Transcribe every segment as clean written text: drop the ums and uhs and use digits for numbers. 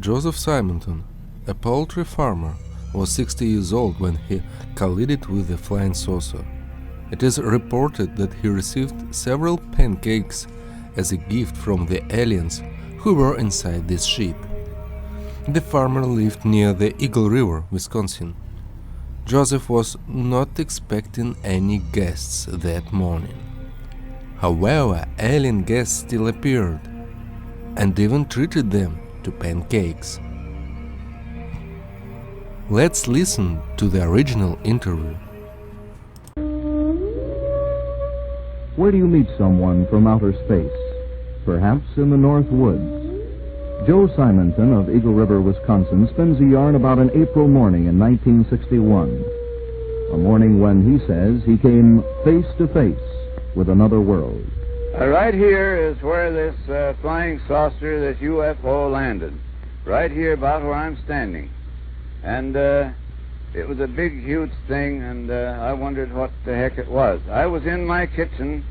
Joseph Simonton, a poultry farmer, was 60 years old when he collided with a flying saucer. It is reported that he received several pancakes as a gift from the aliens who were inside this ship. The farmer lived near the Eagle River, Wisconsin. Joseph was not expecting any guests that morning. However, alien guests still appeared and even treated them to pancakes. Let's listen to the original interview. Where do you meet someone from outer space? Perhaps in the North Woods. Joe Simonton of Eagle River, Wisconsin, spins a yarn about an April morning in 1961. A morning when, he says, he came face to face with another world. Right here is where this flying saucer, this UFO, landed. Right here about where I'm standing. And it was a big, huge thing, and I wondered what the heck it was. I was in my kitchen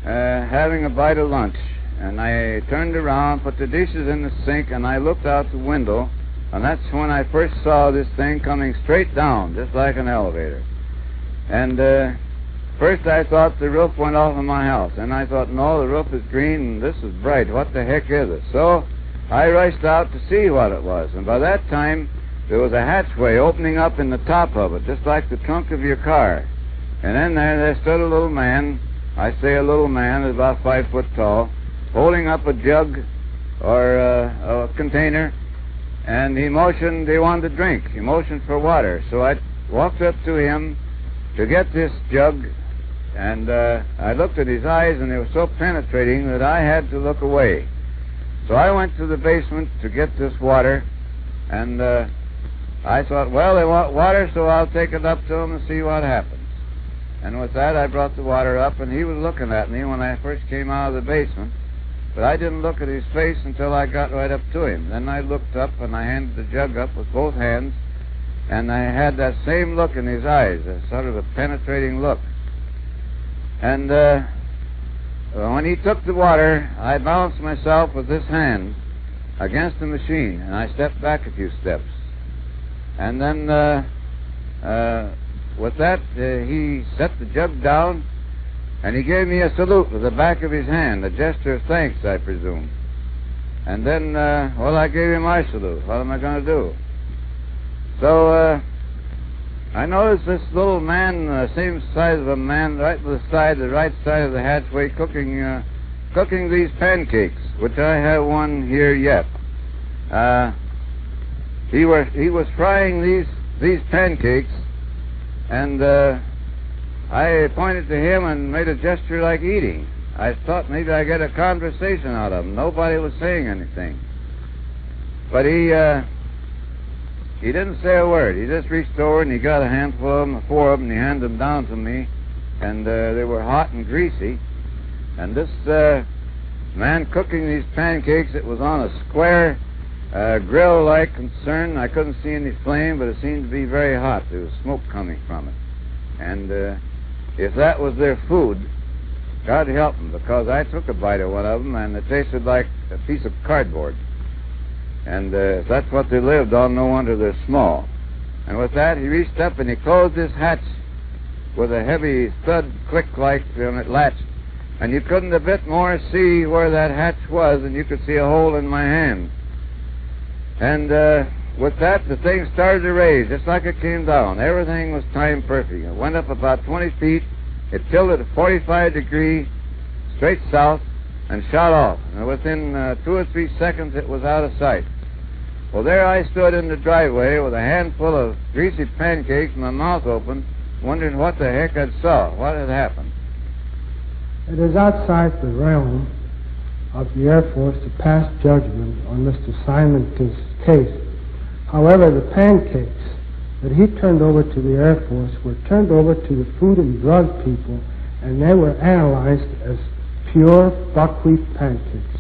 having a bite of lunch, and I turned around, put the dishes in the sink, and I looked out the window, and that's when I first saw this thing coming straight down, just like an elevator. And first I thought the roof went off of my house, and I thought, no, the roof is green, and this is bright. What the heck is it? So I rushed out to see what it was, and by that time there was a hatchway opening up in the top of it, just like the trunk of your car. And in there stood a little man. I say a little man, about 5 foot tall, holding up a jug or a container, and he motioned he wanted to drink. He motioned for water. So I walked up to him to get this jug, and I looked at his eyes, and they were so penetrating that I had to look away. So I went to the basement to get this water, and I thought, well, they want water, so I'll take it up to them and see what happens. And with that, I brought the water up, and he was looking at me when I first came out of the basement. But I didn't look at his face until I got right up to him. Then I looked up, and I handed the jug up with both hands, and I had that same look in his eyes, a sort of a penetrating look. And when he took the water, I balanced myself with this hand against the machine, and I stepped back a few steps. And then with that, he set the jug down, and he gave me a salute with the back of his hand, a gesture of thanks, I presume. And then, well, I gave him my salute. What am I going to do? So I noticed this little man, same size of a man, right by the right side of the hatchway, cooking these pancakes, which I have one here yet. He was frying these pancakes, and I pointed to him and made a gesture like eating. I thought maybe I'd get a conversation out of him. Nobody was saying anything. But he didn't say a word. He just reached over and he got a handful of them, 4 of them, and he handed them down to me. And they were hot and greasy. And this man cooking these pancakes, it was on a square grill-like concern. I couldn't see any flame, but it seemed to be very hot. There was smoke coming from it. And if that was their food, God help them, because I took a bite of one of them, and it tasted like a piece of cardboard. And if that's what they lived on, no wonder they're small. And with that, he reached up and he closed this hatch with a heavy thud click-like, and it latched. And you couldn't a bit more see where that hatch was, and you could see a hole in my hand. And with that, the thing started to raise, just like it came down. Everything was timed perfect. It went up about 20 feet. It tilted at 45 degrees, straight south, and shot off. And within 2 or 3 seconds, it was out of sight. Well, there I stood in the driveway with a handful of greasy pancakes and my mouth open, wondering what the heck I saw, what had happened. It is outside the realm of the Air Force to pass judgment on Mr. Simonton's case. However, the pancakes that he turned over to the Air Force were turned over to the Food and Drug people, and they were analyzed as pure buckwheat pancakes.